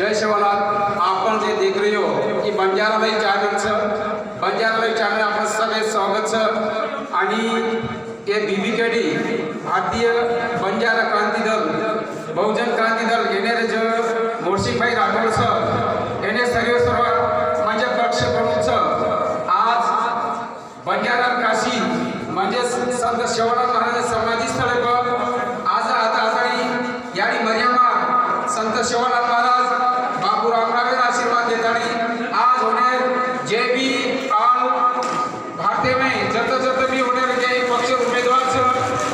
जय शिवलाल। आपण जे देख रहे हो की बंजाराबाई चॅनल आपण सगळे स्वागत आणि ये बीबीकेडी भारतीय बंजारा क्रांती दल बहुजन क्रांती दल येणारे जो मोर्शिंगभाई राठोड सर येणे सर्व म्हणजे पक्ष प्रमुख आज बंजारा काशी म्हणजे संत शिवलाल महाराज समाधी स्थळ आज आता यानी मर्यादा संत शिवलाल महाराज बापू रामराव आशीर्वाद देतानी आज होने जे भी आल भारतीय में जत भी होने जे पक्ष उमेदवार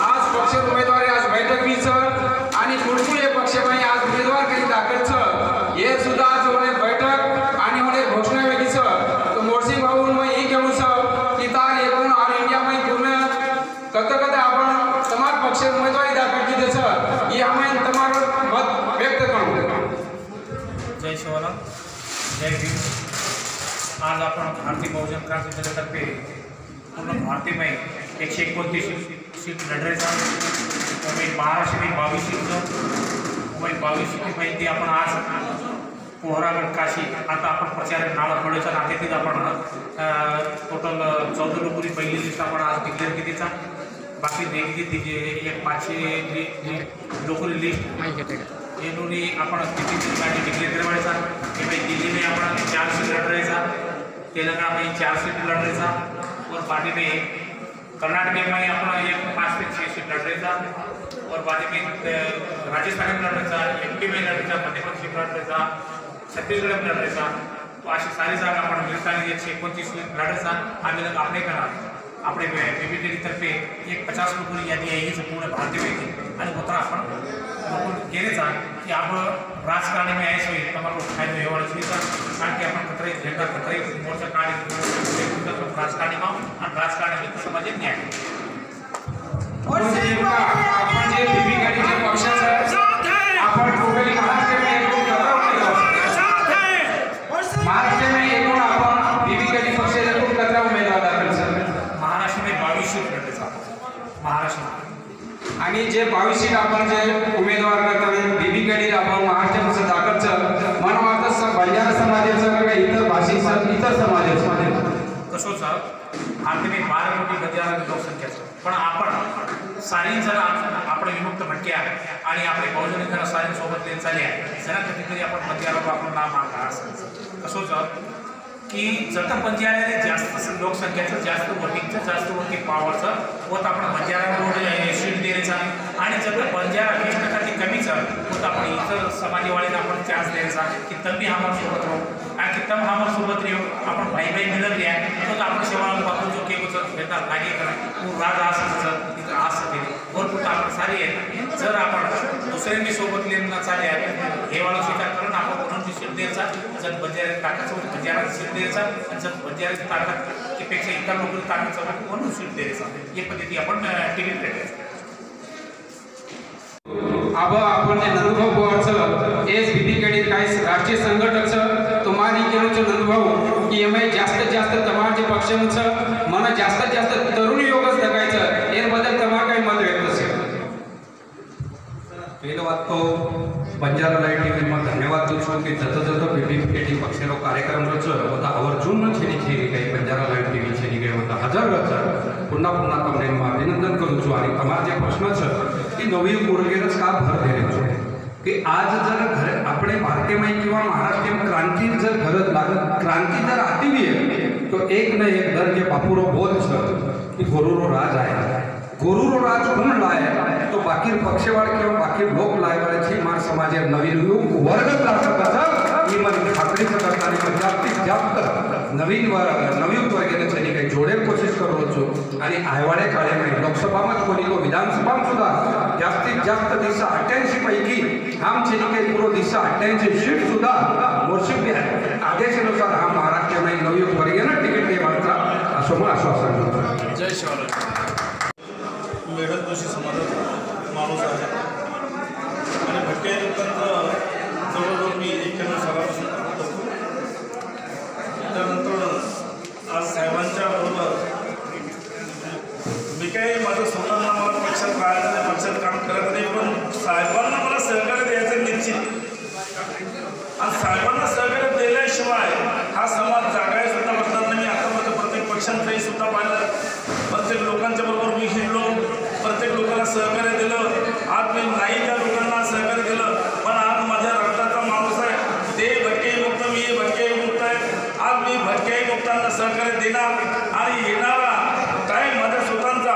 आज पक्ष उमेदवार आज बैठक भी आणि पुढचे हे पक्ष में आज उमेदवार काही दाखल ये सुद्धा आज होने बैठक आणि होने घोषणा वेगळी तो मोर्सिंग भाऊ मैं ही कहूँ की तार एकूण ऑल इंडिया में पूर्ण कत आपण तमाम पक्ष उमेदवारी दाखल की ये हमें तमाम मत व्यक्त करूँ। जय शिवलाल, जय भीम। आज आपण भारतीय बहुजन क्रांती दलातर्फे पूर्ण भारतीय में 129 सीट लढायचा उमेद 1200 में 22 सीट उमेद 22 सीट माहिती आपण आज पोहरागड काशी आता आपण प्रचार नाव थोड्याच्या नात्यातीत आपण टोटल 14 लोकरी पहिली लिस्ट आपण आज डिक्लेअर केलीचा बाकी देखील एक 500 लोकरी लिस्ट येनूनी आपण किती ठिकाणी डिक्लेअर करायचा की भाई दिल्ली में आपण 4 सीट लढ रहा तेलंगाना में 4 सीट लड़ रहा और बाकी में कर्नाटक में अपना एक 5 से 6 सीट लड़ रहा और बाकी में राजस्थान में लड़ रहा एमपी में लड़ रहा मध्य प्रदेश में लड़ रहा छत्तीसगढ़ में लड़ रहा तो अशी सारी जागा आपण मिळताना 129 सीट लड़ रहा आम्ही लोग आपले करा अपने बीबीकेडी तर्फे एक 50 लोगों यादी है ये पूर्ण भारतीय में आणि होता आपण लोग गेले कि आप राजकारणी में ऐसे हुई तमाम फायदे एवढं कारण की आपण कतरे झेंडा कतरे मोर्चा काढी राजकारणी आणि राजकारणी में समाज न्याय आपण जे बीबीकेडीचे पक्षाचं आपण टोटली महाराष्ट्र में एकूण आपण बीबीकेडी पक्षाचे एकूण 17 उमेदवार दाखल महाराष्ट्र में 22 सीट लढले महाराष्ट्र आणि जे 22 सीट आपण जे उमेदवार करतात बीबीकेडी आपण महाराष्ट्रामध्ये दाखल मला वाटतं बंजारा समाजाचं किंवा इतर भाषिक इतर समाजाचं कसं भारत में 12 कोटी बंजारा लोकसंख्या पण आपण सारी जण आपण विमुक्त भटके आहे आणि आपले बहुजन जण सारी सोबत लेन चालले आहे जरा कधीतरी आपण बंजारा आपण नाव मागा कसं की जत बंजाऱ्याने जास्त लोकसंख्येचं जास्त वोटिंगचं जास्त वोटिंग पॉवरचं होत आपण बंजाऱ्यावर सीट द्यायचा आणि जर बंजारा 20% कमीच होत आपण इतर समाजवाडीला आपण चान्स द्यायचा की तम्ही आम्हाला सोबत राहू आणि की तम आम्हाला सोबत राहू आपण भाई भाई मिळत या तर आपण सेवा वापरून जो के घेतात लागे करा तू राज असं तिथं असं ते भरपूर आपण सारी आहेत जर आपण दुसऱ्यांनी सोबत लेणं चालले आहे हे वाला स्वीकार करून आपण म्हणून सीट द्यायचा जर बंजारा ताकद बंजारा सीट द्यायचा आणि जर बंजाराची ताकद पेक्षा इतर लोकांची ताकद म्हणून सीट द्यायचा ही पद्धती आपण टिकीट द्यायचं अब आपण जे अनुभव बोर्डचं एस बीबीकेडी काही राष्ट्रीय संघटकचं तुम्हाला केलं अनुभव की एम जास्त तमाम जे पक्षांचं मन जास्त तरुण योगच जगायचं याबद्दल तुम्हाला काही मत व्यक्त असेल पहले बात तो बंजारा लाइट टीवी में धन्यवाद दूँ कि जत बीबीकेडी पक्षेर कार्यक्रम होता आवर्जून छेनी गई बंजारा लाइट टीवी छेनी गई होता हजार पुन्हा तमने अभिनंदन करूँ छूँ और तमारे प्रश्न कि नवी उर्गेरच का भर दे कि आज जर घर अपने भारतीय में कि महाराष्ट्र में क्रांति जर गरज लागत क्रांति जर आती भी है तो एक न एक दर के बापूरो बोध कि गोरूरो राज आया गोरूरो राज कोण लाय तो बाकी पक्षवाड किंवा बाकी लोक लायवायची मार समाज नवीन वर्ग प्राप्त ही मन खात्रीचं करताना जास्तीत जास्त नवीन वर्गाने त्यांनी काही जोडेल कोशिश करू छो आणि आयवाडे काळेमध्ये लोकसभामध्ये कोणी तो विधानसभा सुद्धा जास्तीत जास्त 88 पैकी हम काही पूर्व 88 सीट सुद्धा मोर्शिक आदेशानुसार हा महाराष्ट्र में नवयुक्त वर्गाने तिकीट देवाचा असं मला आश्वासन देतो। जय शिवलाल। मेडल जोशी समाजाचा माणूस आहे आणि भटके लोकांचं जवळजवळ मी 91 सालापासून करतो त्यानंतर आज साहेबांच्या बरोबर मी काही माझं स्वतःला मला पक्षात राहायचं नाही पक्षात काम करत नाही पण साहेबांना मला सहकार्य द्यायचं निश्चित आणि साहेबांना सहकार्य दिल्याशिवाय हा समाज जागाय सुद्धा बसणार नाही. मी आतापर्यंत प्रत्येक पक्षांचंही सुद्धा पाहिलं, प्रत्येक लोकांच्या बरोबर मी हिंडलो, प्रत्येक लोकांना सहकार्य दिलं. आज मी नाही त्या लोकांना सहकार्य दिलं, पण आज माझ्या रक्ताचा माणूस आहे. ते भटकेही मुक्त, मी भटकेही मुक्त आहे. आज मी भटकेही मुक्तांना सहकार्य देणार आणि येणारा टाईम माझ्या स्वतःचा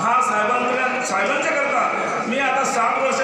हा साहेबांच्या करता मी आता 7 वर्ष